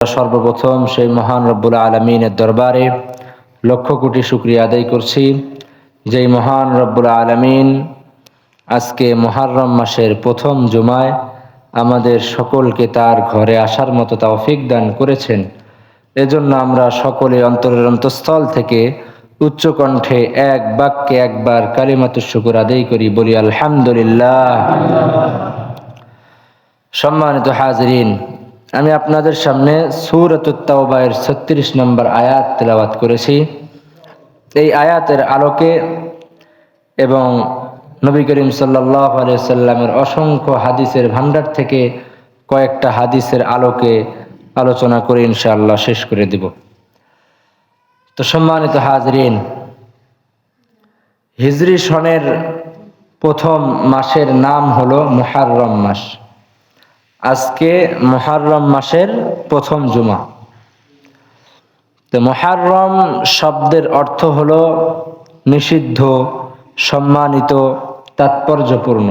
সর্বপ্রথম সেই মহান রব্বুল আলমিনের দরবারে লক্ষ কোটি শুকরিয়া আদায় করছি, যেই মহান রব্বুল আলমিন আজকে মুহররম মাসের প্রথম জুমায় আমাদের সকলকে তার ঘরে আসার মতো তৌফিক দান করেছেন। এজন্য আমরা সকলে অন্তরের অন্তঃস্থল থেকে উচ্চ কণ্ঠে এক বাক্যে একবার কালিমাতুশ শুকর আদায় করি, বলি আলহামদুলিল্লাহ। সম্মানিত হাজরিন, আমি আপনাদের সামনে সূরাতুত তাওবার 36 নম্বর আয়াত তেলাওয়াত করেছি। এই আয়াতের আলোকে এবং নবী করিম সাল্লাল্লাহু আলাইহি সাল্লামের অসংখ্য হাদিসের ভান্ডার থেকে কয়েকটা হাদিসের আলোকে আলোচনা করে ইনশাআল্লাহ শেষ করে দেব। তো সম্মানিত হাজরিন, হিজরি সনের প্রথম মাসের নাম হলো মুহররম মাস। আজকে মুহররম মাসের প্রথম জুমা। তো মুহররম শব্দের অর্থ হলো নিষিদ্ধ, সম্মানিত, তাৎপর্যপূর্ণ।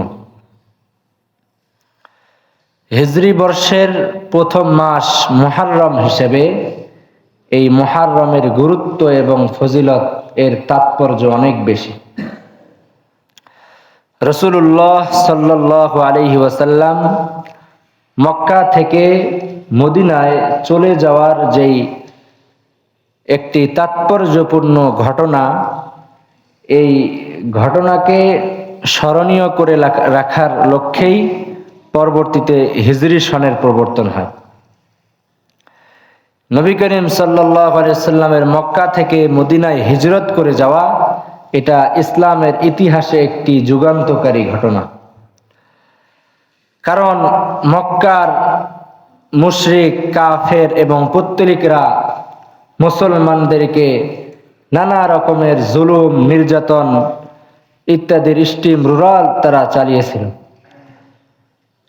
হিজরি বর্ষের প্রথম মাস মুহররম হিসেবে এই মুহররমের গুরুত্ব এবং ফজিলত এর তাৎপর্য অনেক বেশি। রাসূলুল্লাহ সাল্লাল্লাহু আলাইহি ওয়াসাল্লাম মক্কা থেকে মদিনায় চলে যাওয়ার যেই একটি তাৎপর্যপূর্ণ ঘটনা, এই ঘটনাকে স্মরণীয় করে রাখার লক্ষ্যেই পরবর্তীতে হিজরি সনের প্রবর্তন হয়। নবী করিম সাল্লাল্লাহু আলাইহি সাল্লামের মক্কা থেকে মদিনায় হিজরত করে যাওয়া, এটা ইসলামের ইতিহাসে একটি যুগান্তকারী ঘটনা। কারণ মক্কার মুশরিক, কাফের এবং পৌত্তলিকরা মুসলমানদেরকে নানা রকমের জুলুম, নির্যাতন ইত্যাদির স্টিম রুরাল তারা চালিয়েছিল।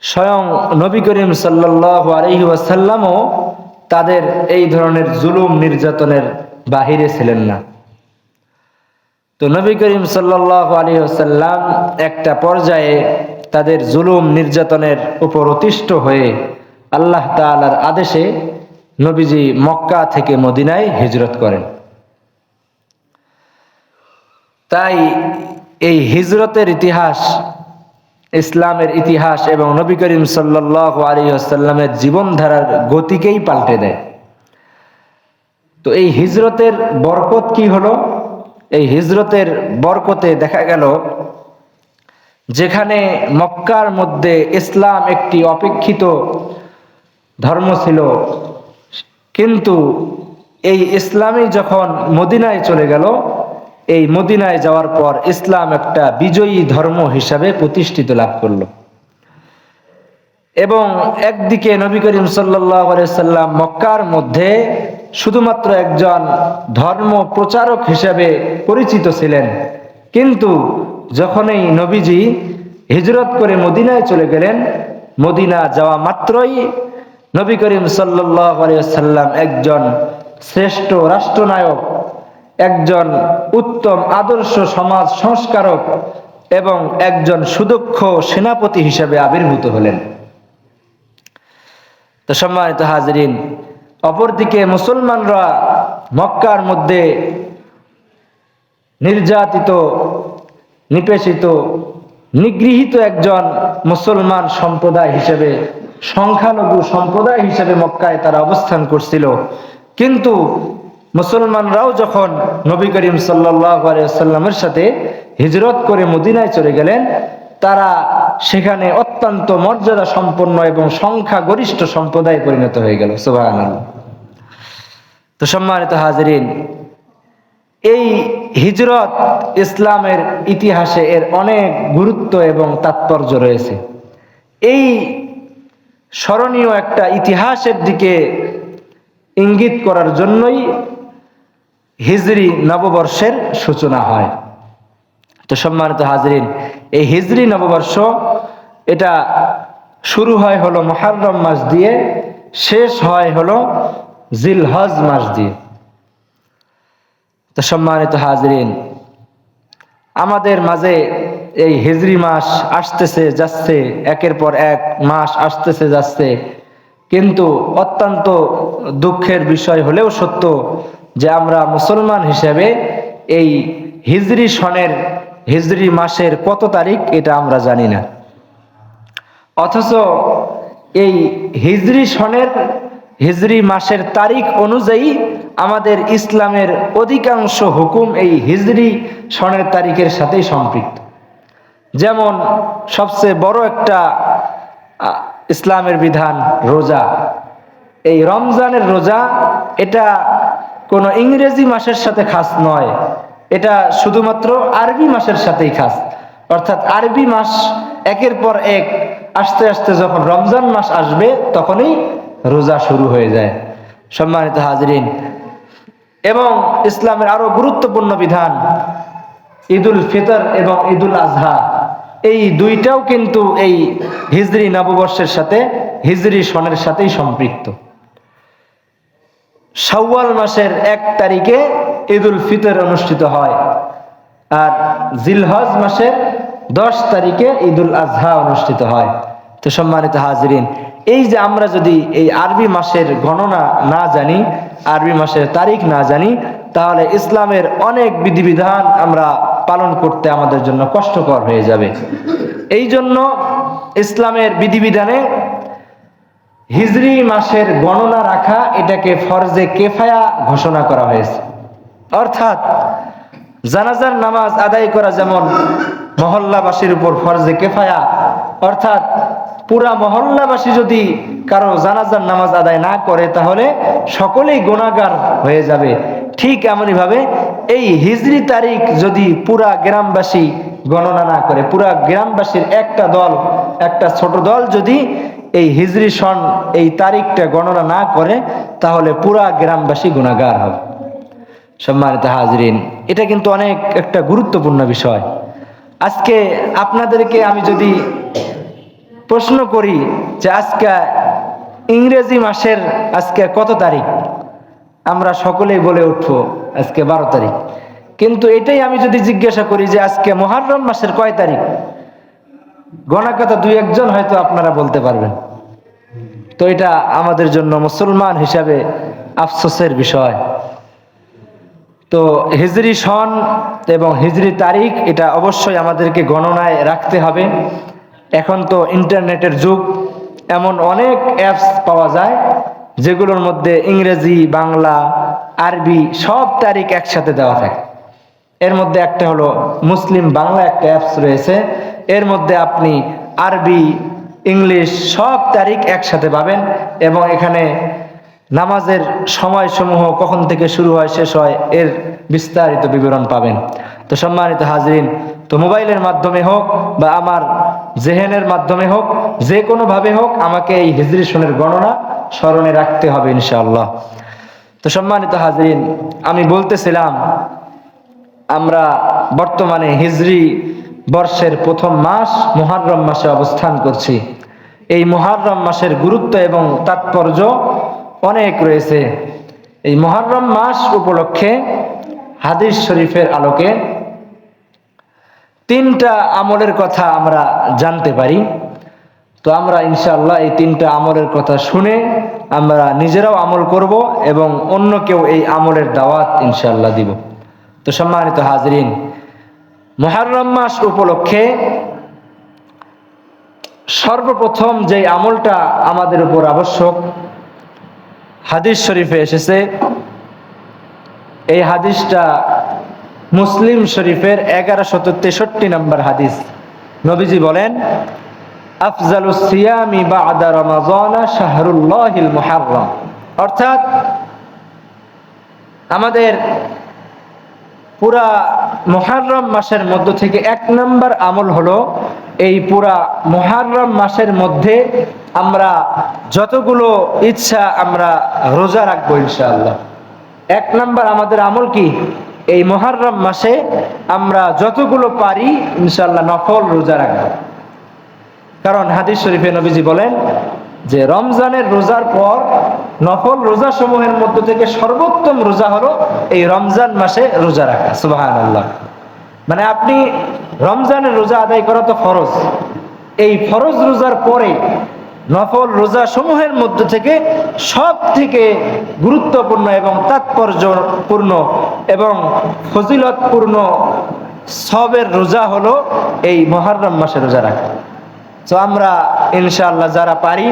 স্বয়ং নবী করিম সাল্লাল্লাহু আলাইহি ওয়াসাল্লামও তাদের এই ধরনের জুলুম নির্যাতনের বাহিরে ছিলেন না। তো নবী করিম সাল্লাল্লাহু আলাইহি ওয়াসাল্লাম একটা পর্যায়ে তাদের জুলুম নির্যাতনের উপর অতিষ্ঠ হয়ে আল্লাহ তাআলার আদেশে নবীজি মক্কা থেকে মদিনায় হিজরত করেন। তাই এই হিজরতের ইতিহাস ইসলামের ইতিহাস এবং নবী করিম সাল্লাল্লাহু আলাইহি ওয়াসাল্লামের জীবনধারার গতিকেই পাল্টে দেয়। তো এই হিজরতের বরকত কি হলো? এই হিজরতের বরকতে দেখা গেল, যেখানে মক্কার মধ্যে ইসলাম একটি অপেক্ষিত ধর্ম ছিল, কিন্তু এই ইসলামই যখন মদিনায় চলে গেল, এই মদিনায় যাওয়ার পর ইসলাম একটা বিজয়ী ধর্ম হিসাবে প্রতিষ্ঠিত লাভ করলো। এবং একদিকে নবী করিম সাল্লাল্লাহু আলাইহি সাল্লাম মক্কার মধ্যে শুধুমাত্র একজন ধর্ম প্রচারক হিসাবে পরিচিত ছিলেন, কিন্তু যখনই নবীজি হিজরত করে মদিনায় চলে গেলেন, মদিনা যাওয়া মাত্রই নবী করিম সাল্লাল্লাহু আলাইহি সাল্লাম একজন শ্রেষ্ঠ রাষ্ট্রনায়ক, একজন উত্তম আদর্শ সমাজ সংস্কারক এবং একজন সুদক্ষ সেনাপতি হিসেবে আবির্ভূত হলেন। তো সম্মানিত হাজরিন, অপরদিকে মুসলমানরা মক্কার মধ্যে নির্যাতিত, নিপীড়িত, নিগৃহীত একজন মুসলমান সম্প্রদায় হিসেবে, সংখ্যালঘু সম্প্রদায় হিসেবে মক্কায় তারা অবস্থান করছিল। কিন্তু মুসলমানরাও যখন নবী করিম সাল্লাল্লাহু আলাইহি ওয়াসাল্লামের সাথে হিজরত করে মদিনায় চলে গেলেন, তারা সেখানে অত্যন্ত মর্যাদা সম্পন্ন এবং সংখ্যা গরিষ্ঠ সম্প্রদায়ে পরিণত হয়ে গেল। সুবহানাল্লাহ। তো সম্মানিত হাজরিন, এই হিজরত ইসলামের ইতিহাসে এর অনেক গুরুত্ব এবং তাৎপর্য রয়েছে। এই স্মরণীয় একটা ইতিহাসের দিকে ইঙ্গিত করার জন্যই হিজরি নববর্ষের সূচনা হয়। তো সম্মানিত হাজরিন, এই হিজরি নববর্ষ এটা শুরু হয় হলো মুহররম মাস দিয়ে, শেষ হয় হলো জিলহজ মাস দিয়ে। তো সম্মানিত হাজরিন, আমাদের মাঝে এই হিজরি মাস আসতেছে যাচ্ছে, একের পর এক মাস আসতেছে যাচ্ছে, কিন্তু অত্যন্ত দুঃখের বিষয় হলেও সত্য যে আমরা মুসলমান হিসেবে এই হিজরি সনের হিজরি মাসের কত তারিখ এটা আমরা জানি না, অথচ এই হিজরি সনের হিজরি মাসের তারিখ অনুযায়ী আমাদের ইসলামের অধিকাংশ হুকুম এই হিজরি সনের তারিখের সাথেই সম্পৃক্ত। যেমন সবচেয়ে বড় একটা ইসলামের বিধান রোজা। এই রমজানের রোজা এটা কোনো ইংরেজি মাসের সাথে খাস নয়, এটা শুধুমাত্র আরবি মাসের সাথেই খাস। অর্থাৎ আরবি মাস একের পর এক আস্তে আস্তে যখন রমজান মাস আসবে তখনই রোজা শুরু হয়ে যায়। সম্মানিত হাজরিন, এবং ইসলামের আরো গুরুত্বপূর্ণ বিধান ঈদুল ফিতর এবং ঈদুল আজহা, এই দুইটাও কিন্তু এই হিজরি নববর্ষের সাথে হিজরি সনের সাথেই সম্পৃক্ত। শাওয়াল মাসের 1 তারিখে ঈদুল ফিতর অনুষ্ঠিত হয়, আর জিলহজ মাসের 10 তারিখে ঈদুল আজহা অনুষ্ঠিত হয়। তো সম্মানিত হাজরিন, এই যে আমরা যদি এই আরবি মাসের গণনা না জানি, আরবি মাসের তারিখ না জানি, তাহলে ইসলামের অনেক বিধিবিধান আমরা পালন করতে আমাদের জন্য কষ্টকর হয়ে যাবে। এই জন্য ইসলামের বিধিবিধানে হিজরি মাসের গণনা রাখা এটাকে ফরজে কেফায়া ঘোষণা করা হয়েছে। অর্থাৎ জানাজার নামাজ আদায় করা যেমন মহল্লাবাসীর উপর ফরজে কেফায়া, অর্থাৎ পুরা মহল্লাবাসী যদি কারো জানাজার নামাজ আদায় না করে তাহলে সকলেই গুনাহগার হয়ে যাবে। ঠিক এমনই ভাবে এই হিজরি তারিখ যদি পুরা গ্রামবাসী গণনা না করে, পুরা গ্রামবাসীর একটা দল, একটা ছোট দল যদি এই হিজরি সন এই তারিখটা গণনা না করে তাহলে পুরা গ্রামবাসী গুনাহগার হবে। সম্মানিত হাজরিন, এটা কিন্তু অনেক একটা গুরুত্বপূর্ণ বিষয়। আজকে আপনাদেরকে আমি যদি প্রশ্ন করি যে আজকে ইংরেজি মাসের আজকে কত তারিখ, আমরা সকলেই বলে উঠবো আজকে 12 তারিখ। কিন্তু এটাই আমি যদি জিজ্ঞাসা করি যে আজকে মুহররম মাসের কয় তারিখ, গণাকথা 2-1 জন হয়তো আপনারা বলতে পারবেন। তো এটা আমাদের জন্য মুসলমান হিসাবে আফসোসের বিষয়। তো হিজরি সন এবং হিজরি তারিখ এটা অবশ্যই আমাদেরকে গণনায় রাখতে হবে। এখন তো ইন্টারনেটের যুগ, এমন অনেক অ্যাপস পাওয়া যায় যেগুলোর মধ্যে ইংরেজি, বাংলা, আরবি সব তারিখ একসাথে দেওয়া থাকে। এর মধ্যে একটা হলো মুসলিম বাংলা একটা অ্যাপস রয়েছে, এর মধ্যে আপনি আরবি, ইংলিশ সব তারিখ একসাথে পাবেন এবং এখানে নামাজের সময়সমূহ কখন থেকে শুরু হয় শেষ হয় এর বিস্তারিত বিবরণ পাবেন। তো সম্মানিত হাজরিন, তো মোবাইলের মাধ্যমে হোক বা আমার জেহেনের মাধ্যমে হোক, যে কোনোভাবে হোক আমাকে এই হিজরি সনের গণনা স্মরণে রাখতে হবে ইনশাআল্লাহ। তো সম্মানিত হাজরিন, আমি বলতেছিলাম আমরা বর্তমানে হিজরি বর্ষের প্রথম মাস মুহররম মাসে অবস্থান করছি। এই মুহররম মাসের গুরুত্ব এবং তাৎপর্য অনেক রয়েছে। এই মুহররম মাস উপলক্ষে হাদিস শরীফের আলোকে 3টা আমলের কথা আমরা জানতে পারি। তো আমরা ইনশাআল্লাহ এই 3টা আমলের কথা শুনে আমরা নিজেরাও আমল করব এবং অন্যকেও এই আমলের দাওয়াত ইনশাআল্লাহ দিব। তো সম্মানিত হাজরিন, মুহররম মাস উপলক্ষে সর্বপ্রথম যে আমলটা আমাদের উপর আবশ্যক, হাদিস শরীফে এসেছে। এই হাদিসটা মুসলিম শরীফের 1163 নম্বর হাদিস। নবীজি বলেন, আফজালুস সিয়ামি বা'দা রমাযান শাহরুল্লাহিল মুহররম। অর্থাৎ আমাদের পুরা মুহররম মাসের মধ্য থেকে 1 নম্বর আমল হলো এই পুরা মুহররম মাসের মধ্যে আমরা যতগুলো ইচ্ছা আমরা রোজা রাখবো ইনশাআল্লাহ। 1 নম্বর আমাদের আমল কি? এই মুহররম মাসে আমরা যতগুলো পারি ইনশাআল্লাহ নফল রোজা রাখবো। কারণ হাদিস শরীফে নবীজি বলেন যে রমজানের রোজার পর নফল রোজা সমূহের মধ্য থেকে সর্বোত্তম রোজা হলো এই রমজান মাসে রোজা রাখা। সুবহানাল্লাহ। মানে আপনি রমজানের রোজা আদায় করা তো ফরজ, এই ফরজ রোজার পরে নফল রোজা সমূহের মধ্যে থেকে সব থেকে গুরুত্বপূর্ণ এবং তাৎপর্যপূর্ণ এবং ফজিলতপূর্ণ সবের রোজা হলো এই মুহররম মাসে রোজা রাখা। তো আমরা ইনশাআল্লাহ যারা পারি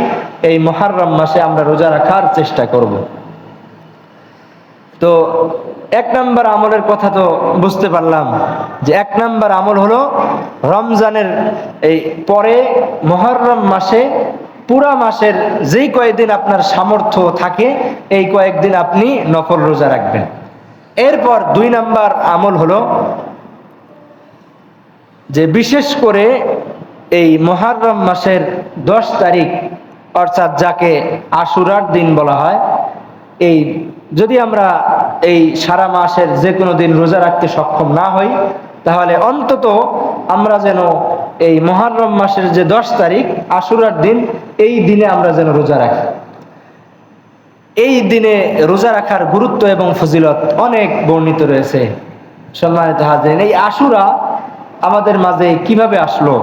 এই মুহররম মাসে আমরা রোজা রাখার চেষ্টা করব। তো 1 নম্বর আমলের কথা তো বুঝতে পারলাম যে 1 নম্বর আমল হলো রমজানের এই পরে মুহররম মাসে পুরা মাসের যেই কয়েকদিন আপনার সামর্থ্য থাকে এই কয়েকদিন আপনি নফল রোজা রাখবেন। এরপর 2 নম্বর আমল হলো যে বিশেষ করে এই মুহররম মাসের 10 তারিখ অর্থাৎ যাকে আশুরার দিন বলা হয়, এই যদি আমরা এই সারা মাসের যে কোনো দিন রোজা রাখতে সক্ষম না হই তাহলে অন্তত আমরা যেন এই মুহররম মাসের যে 10 তারিখ আশুরার দিন এই দিনে আমরা যেন রোজা রাখি। এই দিনে রোজা রাখার গুরুত্ব এবং ফজিলত অনেক বর্ণিত রয়েছে। সম্মানিত হাজিরিন, এই আশুরা আমাদের মাঝে কিভাবে আসলো?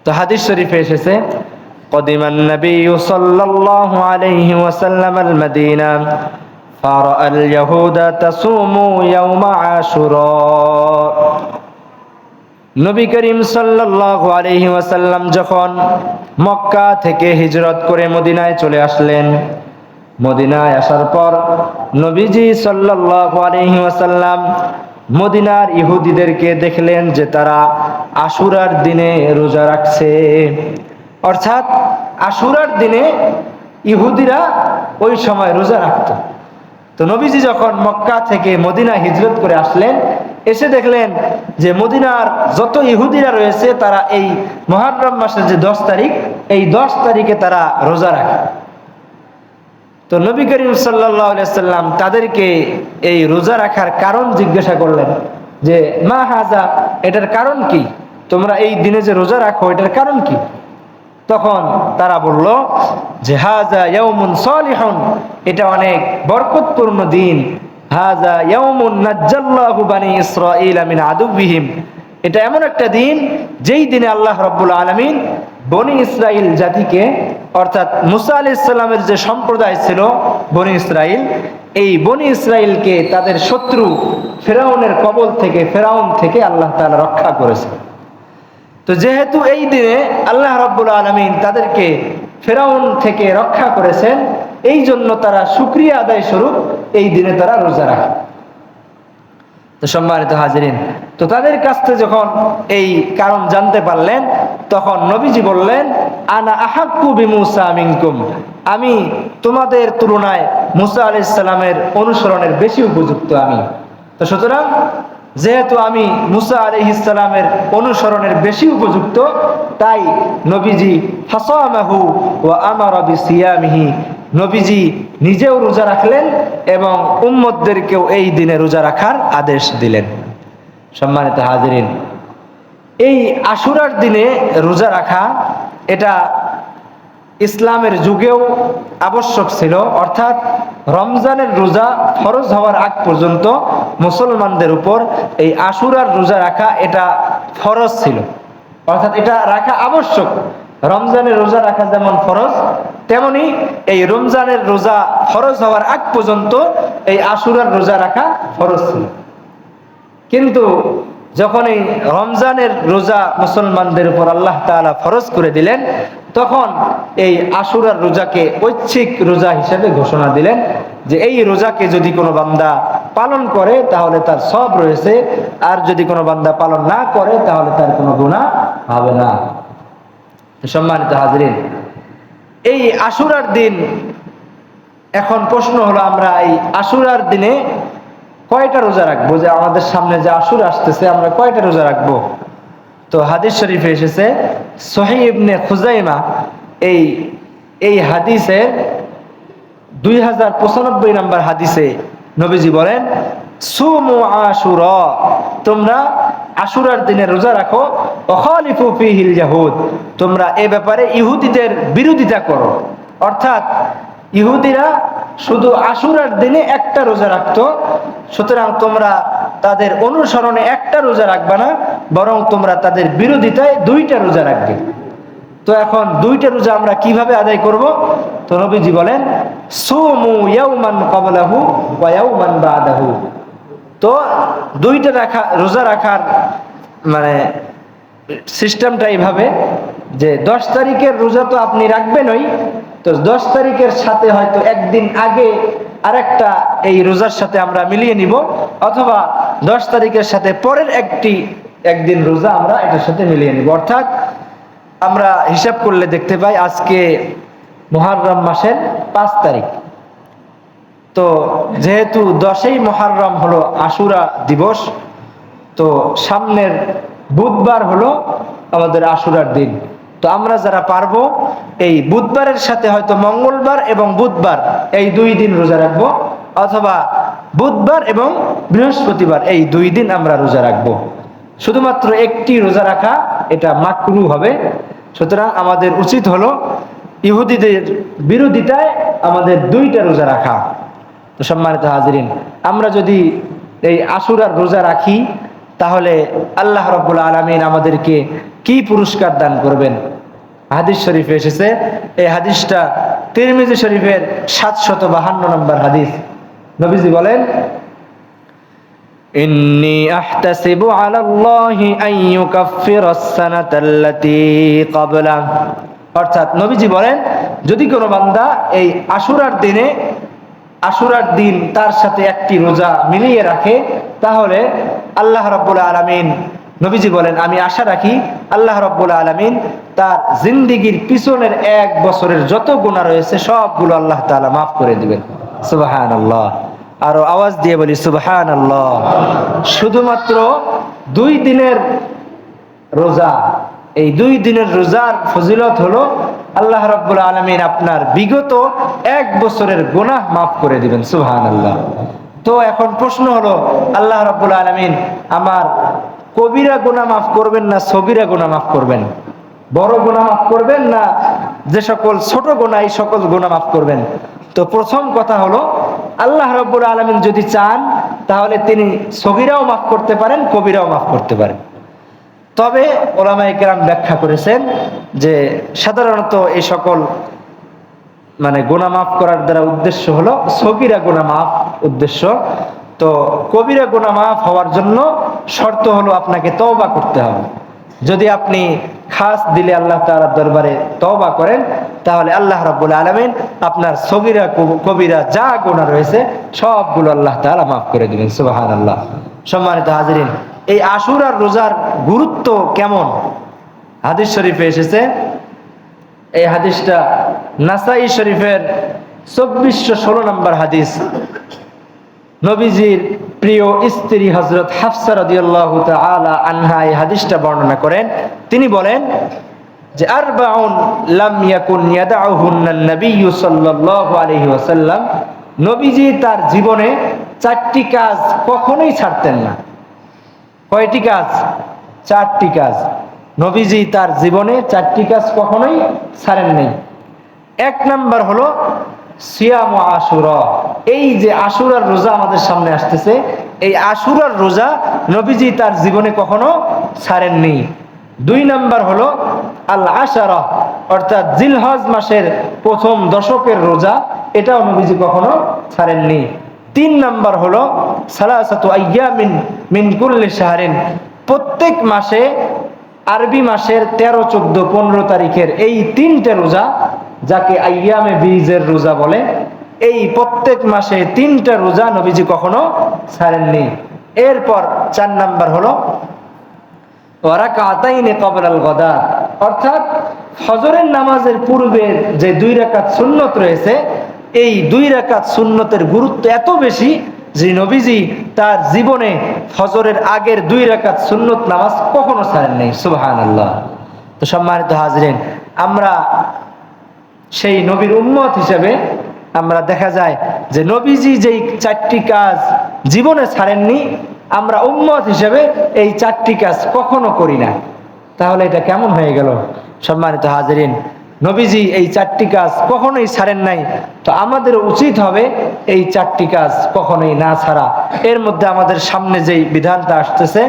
তো হাদিস শরীফে এসেছে قدم النبي صلى الله عليه وسلم المدينة فرأى اليهود تصوم يوم عاشوراء। নবী করিম সাল্লাল্লাহু আলাইহি ওয়াসাল্লাম যখন মক্কা থেকে হিজরত করে মদিনায় চলে আসলেন, মদিনায় আসার পর নবীজি সাল্লাল্লাহু আলাইহি ওয়াসাল্লাম মদিনার ইহুদিদেরকে দেখলেন যে তারা আশুরার দিনে রোজা রাখছে। অর্থাৎ আশুরার দিনে ইহুদিরা ওই সময় রোজা রাখত। তো নবীজি যখন মক্কা থেকে মদিনা হিজরত করে আসলেন, এসে দেখলেন যে মদিনার যত ইহুদিরা রয়েছে তারা এই মুহররম মাসের যে 10 তারিখ এই 10 তারিখে তারা রোজা রাখে। তো নবী করিম সাল্লাল্লাহু আলাইহি সাল্লাম তাদেরকে এই রোজা রাখার কারণ জিজ্ঞাসা করলেন যে মা হাজা, এটার কারণ কি? তোমরা এই দিনে যে রোজা রাখো এটার কারণ কি? তখন তারা বলল যে হাজা ইয়াউমুন সালিহুন, এটা অনেক বরকতপূর্ণ দিন। হাজা ইয়াউমুন নাজ্জাল্লাহু বানি ইসরাঈল মিন আদুবিহিম, এটা এমন একটা দিন যেই দিনে আল্লাহ রাব্বুল আলামিন বনি ইসরাইল জাতিকে অর্থাৎ মুসা আলাইহিস সালামের যে সম্প্রদায় ছিল বনি ইসরাইল, এই বনি ইসরাইলকে তাদের শত্রু ফেরাউনের কবল থেকে ফেরাউন থেকে আল্লাহ তাআলা রক্ষা করেছে। তো যেহেতু এই দিনে আল্লাহ রাব্বুল আলামিন তাদেরকে ফেরাউন থেকে রক্ষা করেছেন, এই জন্য তারা শুকরিয়া আদায় স্বরূপ এই দিনে তারা রোজা রাখে। তো সম্মানিত হাজিরিন, তো তাদের কাছ থেকে যখন এই কারণ জানতে পারলেন তখন নবীজি বললেন আনা আহাক্কু বিমূসা মিনকুম, আমি তোমাদের তুলনায় মুসা আলাইহিস সালামের অনুসরণের বেশি উপযুক্ত আমি। তো সুতরাং যেহেতু আমি মুসা আলাইহিস সালামের অনুসরণের বেশি উপযুক্ত, তাই নবীজি ফাসামাহু ওয়া আমারা বিসিয়ামিহি, নবীজি নিজেও রোজা রাখলেন এবং উম্মতদেরকেও এই দিনে রোজা রাখার আদেশ দিলেন। সম্মানিত হাজিরিন, এই আশুরার দিনে রোজা রাখা এটা ইসলামের যুগেও আবশ্যক ছিল। অর্থাৎ রমজানের রোজা ফরজ হওয়ার আগ পর্যন্ত মুসলমানদের উপর এই আশুরার রোজা রাখা এটা ফরজ ছিল, অর্থাৎ এটা রাখা আবশ্যক। রমজানের রোজা রাখা যেমন ফরজ, তেমনি এই রমজানের রোজা ফরজ হওয়ার আগ পর্যন্ত এই আশুরার রোজা রাখা ফরজ ছিল। কিন্তু যখন এই রমজানের রোজা মুসলমানদের উপর আল্লাহ তাআলা ফরজ করে দিলেন, তখন এই আশুরার রোজাকে ঐচ্ছিক রোজা হিসেবে ঘোষণা দিলেন যে এই রোজাকে যদি কোনো বান্দা পালন করে তাহলে তার সওয়াব রয়েছে, আর যদি কোনো বান্দা পালন না করে তাহলে তার কোনো গুনাহ হবে না। সম্মানিত হাজিরিন, এই আশুরার দিন, এখন প্রশ্ন হলো আমরা এই আশুরার দিনে কয়টা রোজা রাখবো? যে আমাদের সামনে যে আশুরা আসতেছে আমরা কয়টা রোজা রাখবো? তো হাদিস শরীফে এসেছে সহিহ ইবনে খুজাইমা এই হাদিসের 2095 নম্বর হাদিসে নবীজি বলেন সুমু আশুরা, তোমরা আশুরার দিনে রোজা রাখো। ওয়াখালিফু ফীহিল ইয়াহুদ, তোমরা এ ব্যাপারে ইহুদিদের বিরোধিতা করো। অর্থাৎ ইহুদিরা শুধু আশুরার দিনে একটা রোজা রাখতো, সুতরাং তোমরা তাদের অনুসরণে একটা রোজা রাখবে না, বরং তোমরা তাদের বিরোধিতায় 2টা রোজা রাখবে। তো এখন দুইটা রোজা আমরা কিভাবে আদায় করব? তো নবীজি বলেন সুমু ইয়াওমান ক্বাবলাহু ওয়া ইয়াওমান বাদাহু। তো দুইটা রোজা রাখার মানে সিস্টেমটা এইভাবে যে 10 তারিখের রোজা তো আপনি রাখবেনই, তো 10 তারিখের সাথে হয়তো একদিন আগে আরেকটা এই রোজার সাথে আমরা মিলিয়ে নিব, অথবা 10 তারিখের সাথে পরের একদিন রোজা আমরা এটার সাথে মিলিয়ে নিব। অর্থাৎ আমরা হিসাব করলে দেখতে পাই আজকে মুহররম মাসের 5 তারিখ। তো যেহেতু 10ই মুহররম হলো আশুরা দিবস, তো সামনের বুধবার হলো আমাদের আশুরার দিন। তো আমরা যারা পারবো এই বুধবারের সাথে হয়তো মঙ্গলবার এবং বুধবার এই 2 দিন রোজা রাখবো, অথবা বুধবার এবং বৃহস্পতিবার এই 2 দিন আমরা রোজা রাখবো। শুধুমাত্র একটি রোজা রাখা এটা মাকরুহ হবে। সুতরাং আমাদের উচিত হলো ইহুদিদের বিরোধিতায় আমাদের 2টা রোজা রাখা। তো সম্মানিত হাজিরিন, আমরা যদি এই আশুরার রোজা রাখি তাহলে আল্লাহ রাব্বুল আলামিন আমাদেরকে কি পুরস্কার দান করবেন? হাদিস শরীফে এসেছে, এই হাদিসটা তিরমিজি শরীফের 752 নম্বর হাদিস। নবীজি বলেন ইন্নী আহতাসিবু আলাল্লাহি আন ইউকাফফিরাস সানাতাল্লাতী ক্বাবলা। অর্থাৎ নবীজি বলেন যদি কোনো বান্দা এই আশুরার দিন তার সাথে একটি রোজা মিলিয়ে রাখে, তাহলে আল্লাহ রাব্বুল আলামিন, নবীজি বলেন আমি আশা রাখি আল্লাহ রাব্বুল আলামিন তার জিন্দেগীর পিছনের 1 বছরের যত গুনাহ রয়েছে সবগুলো আল্লাহ তাআলা মাফ করে দিবেন। সুবহানাল্লাহ। আরো আওয়াজ দিয়ে বলি সুবহানাল্লাহ। শুধুমাত্র 2 দিনের রোজা, এই 2 দিনের রোজার ফজিলত হলো আল্লাহ রাব্বুল আলামিন আপনার বিগত 1 বছরের গুনাহ মাফ করে দিবেন। সুবহানাল্লাহ। তো এখন প্রশ্ন হলো আল্লাহ রাব্বুল আলামিন আমার কবিরা গুনাহ মাফ করবেন না সগীরা গুনাহ মাফ করবেন? বড় গুনাহ মাফ করবেন না যে সকল ছোট গুনাহ এই সকল গুনাহ মাফ করবেন? তো প্রথম কথা হলো আল্লাহ রাব্বুল আলামিন যদি চান তাহলে তিনি সগীরাও মাফ করতে পারেন, কবিরাও মাফ করতে পারেন। তবে ওলামায়ে কেরাম ব্যাখ্যা করেছেন যে সাধারণত এই সকল মানে গুনাহ মাফ করার দ্বারা উদ্দেশ্য হলো সগীরা গুনাহ মাফ উদ্দেশ্য। তো কবিরা গুনাহ মাফ হওয়ার জন্য শর্ত হলো আপনাকে তওবা করতে হবে। যদি আপনি খাস দিলে আল্লাহ তাআলার দরবারে তওবা করেন তাহলে আল্লাহ রাব্বুল আলামিন আপনার সগীরা কবিরা যা গুনাহ রয়েছে সবগুলো আল্লাহ তাআলা মাফ করে দিবেন। সুবহানাল্লাহ। সম্মানিত হাজিরিন, এই আশুরার রোজার গুরুত্ব কেমন? হাদিস শরীফে এসেছে, এই হাদিসটা নাসাই শরীফের 2416 নম্বর হাদিস। নবীজির প্রিয় স্ত্রী হযরত হাফসা রাদিয়াল্লাহু তাআলা আনহা এই হাদিসটা বর্ণনা করেন। তিনি বলেন যে আরবাউন লাম ইয়াকুন ইয়াদাউহুন্না নবিয়্যু সাল্লাল্লাহু আলাইহি ওয়াসাল্লাম, নবীজি তার জীবনে 4টি কাজ কখনোই ছাড়তেন না। কয়টি কাজ? 4টি কাজ। নবীজি তার জীবনে 4টি কাজ কখনোই ছাড়েন নাই। 1 নাম্বার হলো সিয়াম আশুরা। এই যে আশুরার রোজা আমাদের সামনে আসতেছে, এই আশুরার রোজা নবীজি তার জীবনে কখনো ছাড়েননি। 2 নাম্বার হলো আল আশারা, অর্থাৎ জিলহজ মাসের প্রথম দশকের রোজা, এটাও নবীজি কখনো ছাড়েননি। 3 নাম্বার হলো সালাসাতু আইয়ামিন মিন কুল্লি শাহরিন, প্রত্যেক মাসে আরবি মাসের 13, 14, 15 তারিখের এই 3টে রোজা, যাকে আইয়ামে বীজের রোজা বলে, এই প্রত্যেক মাসে 3টা রোজা নবীজি কখনো ছাড়েননি। এরপর 4 নাম্বার হলো রাকাতাইনি ক্বাবলাল গাদা, অর্থাৎ ফজরের নামাজের পূর্বে যে 2 রাকাত সুন্নত রয়েছে, এই 2 রাকাত সুন্নতের গুরুত্ব এত বেশি যে নবীজি তার জীবনে ফজরের আগের 2 রাকাত সুন্নত নামাজ কখনো ছাড়েন নাই। সুবহানাল্লাহ। তো সম্মানিত হাজিরিন, আমরা সেই নবীর উম্মত হিসেবে আমরা দেখা যায় যে নবীজি যেই 4টি কাজ জীবনে ছাড়েননি, আমরা উম্মত হিসেবে এই 4টি কাজ কখনো করি না। তাহলে এটা কেমন হয়ে গেল? সম্মানিত হাজিরিন, নবীজি এই 4টি কাজ কখনোই ছাড়েন নাই, তো আমাদের উচিত হবে এই 4টি কাজ কখনোই না ছাড়া। এর মধ্যে আমাদের সামনে যেই বিধানটা আসতেছে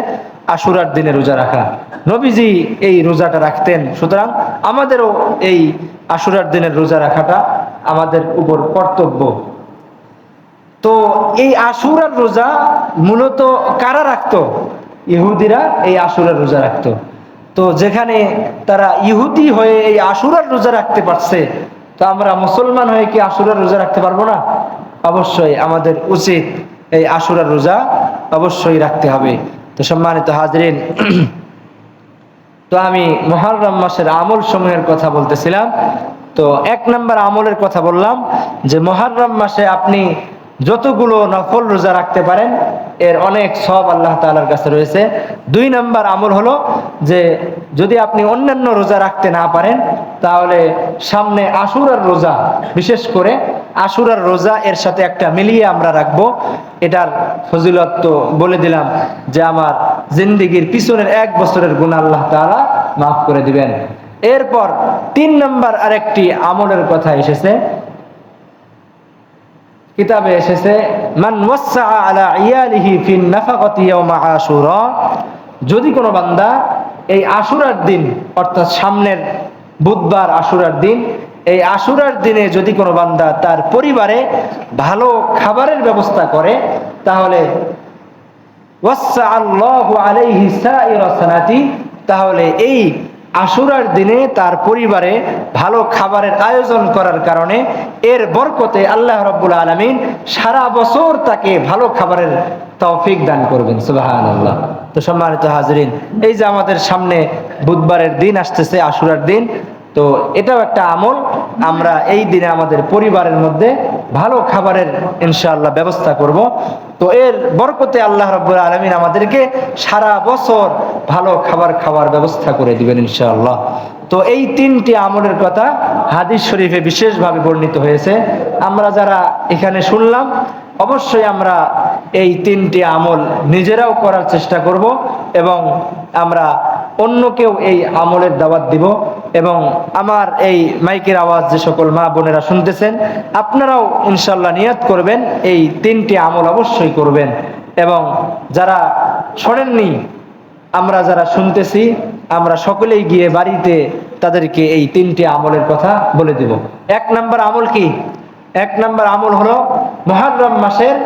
আশুরার দিনে রোজা রাখা, নবীজি এই রোজাটা রাখতেন, সুতরাং আমাদেরও এই আশুরার দিনের রোজা রাখাটা আমাদের উপর কর্তব্য। তো এই আশুরার রোজা মূলত কারা রাখতো? ইহুদিরা এই আশুরার রোজা রাখতো। তো যেখানে তারা ইহুদি হয়ে এই আশুরার রোজা রাখতে পারছে, তো আমরা মুসলমান হয়ে কি আশুরার রোজা রাখতে পারবো না? অবশ্যই আমাদের উচিত এই আশুরার রোজা অবশ্যই রাখতে হবে। তো সম্মানিত হাজরিন, তো আমি মুহররম মাসের আমল সমূহের কথা বলতেছিলাম। তো 1 নম্বর আমলের কথা বললাম যে মুহররম মাসে আপনি যতগুলো নফল রোজা রাখতে পারেন এর অনেক সওয়াব আল্লাহ তাআলার কাছে রয়েছে। 2 নম্বর আমল হলো যে যদি আপনি অন্যান্য রোজা রাখতে না পারেন তাহলে সামনে আশুরার রোজা, বিশেষ করে আশুরার রোজা এর সাথে একটা মিলিয়ে আমরা রাখবো। এটার ফজিলত তো বলে দিলাম যে আমার জিন্দেগির পিছনের 1 বছরের গুনাহ আল্লাহ তাআলা মাফ করে দিবেন। এরপর 3 নম্বর আরেকটি আমলের কথা এসেছে, কিতাবে এসেছে, মান ওয়াসসা আলা ইয়ালিহি ফিন নাফাকাতি ইয়াউমা আশুরা। যদি কোনো বান্দা এই আশুরার দিন, অর্থাৎ সামনের বুধবার আশুরার দিন, এই আশুরার দিনে যদি কোনো বান্দা তার পরিবারে ভালো খাবারের ব্যবস্থা করে তাহলে ওয়াসসা আল্লাহু আলাইহি সাইরা সানাতি, তাহলে এই আশুরার দিনে তার পরিবারে ভালো খাবারের আয়োজন করার কারণে এর বরকতে আল্লাহ রাব্বুল আলামিন সারা বছর তাকে ভালো খাবারের তৌফিক দান করবেন। সুবহানাল্লাহ। তো সম্মানিত হাজরিন, এই যে আমাদের সামনে বুধবারের দিন আসতেছে, আশুরার দিন, তো এটাও একটা আমল। আমরা এই দিনে আমাদের পরিবারের মধ্যে ভালো খাবারের ইনশাআল্লাহ ব্যবস্থা করব। তো এর বরকতে আল্লাহ রাব্বুল আলামিন আমাদেরকে সারা বছর ভালো খাবার খাওয়ার ব্যবস্থা করে দিবেন ইনশাআল্লাহ। তো এই 3টি আমলের কথা হাদিস শরীফে বিশেষভাবে বর্ণিত হয়েছে। আমরা যারা এখানে শুনলাম অবশ্যই আমরা এই 3টি আমল নিজেরাও করার চেষ্টা করব এবং আমরা অন্যকেও এই আমলের দাওয়াত দিব। এবং আমার এই মাইকের আওয়াজ যে সকল মা বোনেরা শুনতেছেন আপনারাও ইনশাআল্লাহ নিয়ত করবেন এই 3টি আমল অবশ্যই করবেন। এবং যারা শোনেননি, আমরা যারা শুনতেছি আমরা সকলেই গিয়ে বাড়িতে তাদেরকে এই 3টি আমলের কথা বলে দেব। 1 নম্বর আমল কি? 1 নম্বর আমল হলো মুহররম মাসের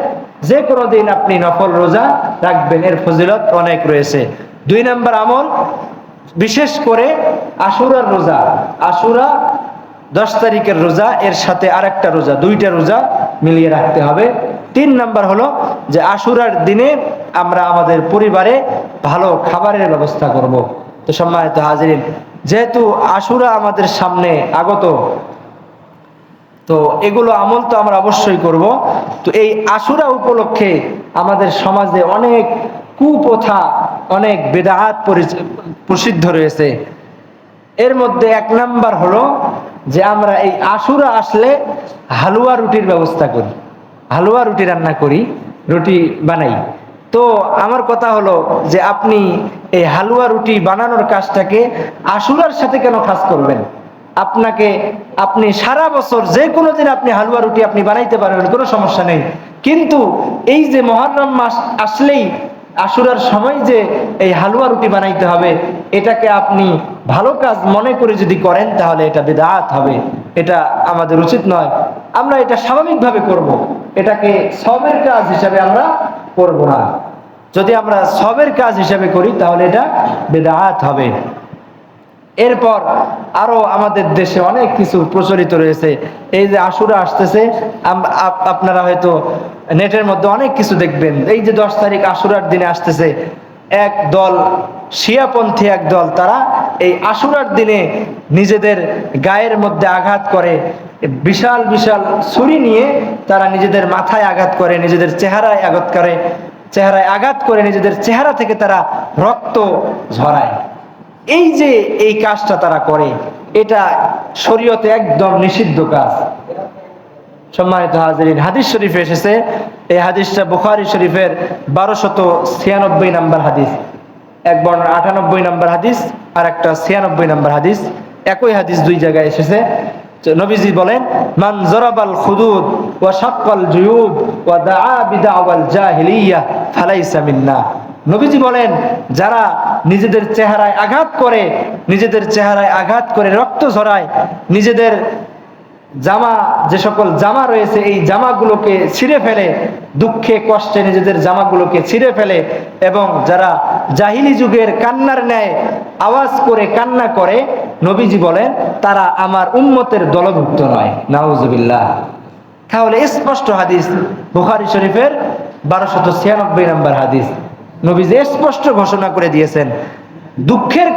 যে কোনো দিন আপনি নফল রোজা রাখবেন, এর ফজিলত অনেক রয়েছে। 2 নম্বর আমল বিশেষ করে আশুরার রোজা, আশুরা 10 তারিখের রোজা, এর সাথে আরেকটা রোজা, 2টা রোজা মিলিয়ে রাখতে হবে। 3 নম্বর হলো যে আশুরার দিনে আমরা আমাদের পরিবারে ভালো খাবারের ব্যবস্থা করব। তো সম্মানিত হাজিরিন, যেহেতু আশুরা আমাদের সামনে আগত, তো এগুলো আমল তো আমরা অবশ্যই করব। তো এই আশুরা উপলক্ষে আমাদের সমাজে অনেক কুপ্রথা, অনেক বেদাত প্রসিদ্ধ রয়েছে। এর মধ্যে 1 নাম্বার হলো যে আমরা এই আশুরা আসলে হালুয়া রুটির ব্যবস্থা করি, হালুয়া রুটি রান্না করি, রুটি বানাই। তো আমার কথা হলো যে আপনি এই হালুয়া রুটি বানানোর কাজটাকে আশুরার সাথে কেন খাস করবেন? আপনি সারা বছর যে কোনো দিন আপনি হালুয়া রুটি আপনি বানাইতে পারবেন, কোনো সমস্যা নেই। কিন্তু এই যে মুহররম মাস আসলেই আশুরার সময় যে এই হালুয়া রুটি বানাইতে হবে, এটাকে আপনি ভালো কাজ মনে করে যদি করেন তাহলে এটা বিদআত হবে। এটা আমাদের উচিত নয়। আমরা এটা স্বাভাবিকভাবে করব, এটাকে সওয়াবের কাজ হিসাবে আমরা করব না। যদি আমরা সওয়াবের কাজ হিসাবে করি তাহলে এটা বিদআত হবে। এরপর আরো আমাদের দেশে অনেক কিছু প্রচলিত রয়েছে। এই যে আশুরা আসতেছে, আপনারা হয়তো নেটের মধ্যে অনেক কিছু দেখবেন। এই যে 10 তারিখ আশুরার দিনে আসতেছে, এক দল শিয়াপন্থী, এক দল তারা এই আশুরার দিনে নিজেদের গায়ের মধ্যে আঘাত করে, বিশাল বিশাল ছুরি নিয়ে তারা নিজেদের মাথায় আঘাত করে, নিজেদের চেহারায় আঘাত করে নিজেদের চেহারা থেকে তারা রক্ত ঝরায়। এই যে এই কাজটা তারা করে, এটা শরীয়তে একদম নিষিদ্ধ কাজ। সম্মানিত হাজিরিন, হাদিস শরীফে এসেছে, এই হাদিসটা বুখারী শরীফের 1296 নম্বর হাদিস। এক বর্ণনা 98 নম্বর হাদিস, আর একটা 96 নম্বর হাদিস। একই হাদিস 2 জায়গায় এসেছে। নবীজি বলেন, মান জরাবাল খুদুদ ওয়া শাক্কাল জুয়ুব ওয়া দাআ বিদাওয়াল জাহিলিয়াহ ফালাইসা মিন্না। নবীজি বলেন, যারা নিজেদের চেহারায় আঘাত করে রক্ত ঝরায়, নিজেদের জামা, যে সকল জামা রয়েছে এই জামাগুলোকে ছিঁড়ে ফেলে, দুঃখে কষ্টে নিজেদের জামাগুলোকে ছিঁড়ে ফেলে, এবং যারা জাহিলি যুগের কান্নার ন্যায় আওয়াজ করে কান্না করে, নবীজি বলেন তারা আমার উম্মতের দলভুক্ত নয়। নাউজুবিল্লাহ। তাহলে স্পষ্ট হাদিস, বুখারী শরীফের 1296 নম্বর হাদিস, নবীজি স্পষ্ট ঘোষণা করে দিয়েছেন, দুঃখের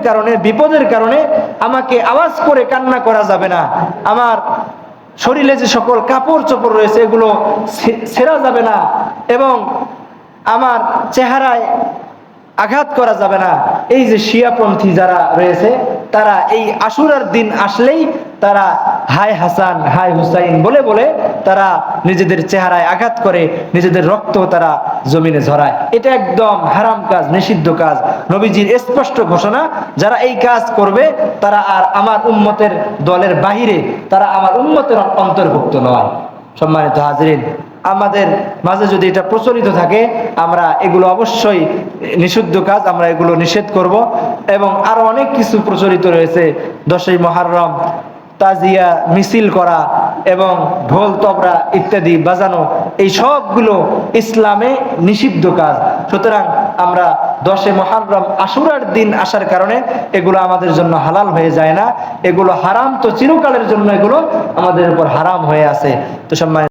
কারণে বিপদের কারণে আমাকে আওয়াজ করে কান্না করা যাবে না, আমার শরীরে যে সকল কাপড় চোপড় রয়েছে এগুলো ছেঁড়া যাবে না, এবং আমার চেহারায় আঘাত করা যাবে না। এই যে শিয়াপন্থী যারা রয়েছে তারা এই আশুরার দিন আসলেই তারা হায় হাসান হায় হুসাইন বলে বলে তারা নিজেদের চেহারায় আঘাত করে, নিজেদের রক্ত তারা জমিনে ঝরায়। এটা একদম হারাম কাজ, নিষিদ্ধ কাজ। নবীজির স্পষ্ট ঘোষণা, যারা এই কাজ করবে তারা আর আমার উম্মতের দলের বাহিরে, তারা আমার উম্মতের অন্তর্ভুক্ত নয়। সম্মানিত হাজিরিন, আমাদের মাঝে যদি এটা প্রচলিত থাকে, আমরা এগুলো অবশ্যই নিষিদ্ধ কাজ, আমরা এগুলো নিষেধ করব। এবং আরো অনেক কিছু প্রচলিত রয়েছে, 10ই মুহররম তাজিয়া মিছিল করা এবং ঢোল তবলা ইত্যাদি বাজানো, এই সবগুলো ইসলামে নিষিদ্ধ কাজ। সুতরাং আমরা 10এ মুহররম আশুরার দিন আসার কারণে এগুলো আমাদের জন্য হালাল হয়ে যায় না, এগুলো হারাম, তো চিরকালের জন্য এগুলো আমাদের উপর হারাম হয়ে আছে। তো সম্মানিত